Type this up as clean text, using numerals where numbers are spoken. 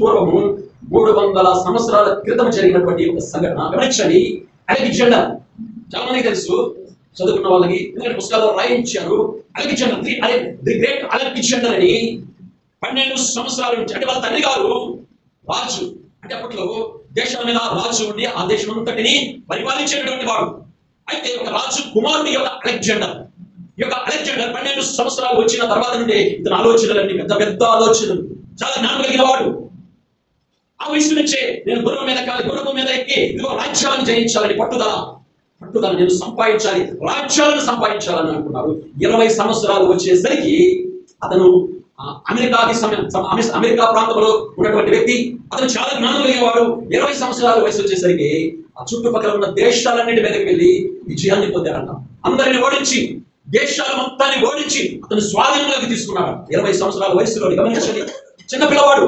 పూర్వము 300 సంవత్సరాల క్రితం జరిగినటువంటి ఒక సంఘటన గమనించండి. అలెగ్జాండర్, చాలా మందికి తెలుసు, చదువుకున్న వాళ్ళకి, ఎందుకంటే పుస్తకాల్లో రాయించారు. అలెగ్జాండర్ ది గ్రేట్ అలెగ్జాండర్ అని 12 సంవత్సరాల నుంచి, అంటే వాళ్ళ తండ్రి గారు రాజు, అంటే అప్పట్లో దేశాల మీద రాజు ఉండి ఆ దేశం అంతటిని పరిపాలించేటటువంటి వాడు. అయితే ఒక రాజు కుమారుడు యొక్క అలెగ్జాండర్. ఈ యొక్క అలెగ్జాండర్ 12 సంవత్సరాలు వచ్చిన తర్వాత నుండి ఇతని ఆలోచనలన్నీ పెద్ద పెద్ద ఆలోచనలు, చాలా జ్ఞానం కలిగిన వాడు. ఆ వయసు నుంచే నేను గుర్రం మీద కాలి, గుర్రం మీద ఎక్కి ఇదిగో రాజ్యాలను జయించాలని పట్టుదల, నేను సంపాదించాలి, రాజ్యాలను సంపాదించాలని అనుకున్నారు. 20 సంవత్సరాలు వచ్చేసరికి అతను అమెరికా ప్రాంతంలో ఉన్నటువంటి వ్యక్తి, అతను చాలా జ్ఞానం కలిగిన వాడు. 20 సంవత్సరాల వయసు వచ్చేసరికి ఆ చుట్టుపక్కల ఉన్న దేశాలన్నిటి మీదకి వెళ్ళి విజయాన్ని పొందాడంట. అందరిని ఓడించి, దేశాల మొత్తాన్ని ఓడించి అతను స్వాధీనంలోకి తీసుకున్నాడు. 20 సంవత్సరాల వయసులో. గమనించండి, చిన్న పిల్లవాడు,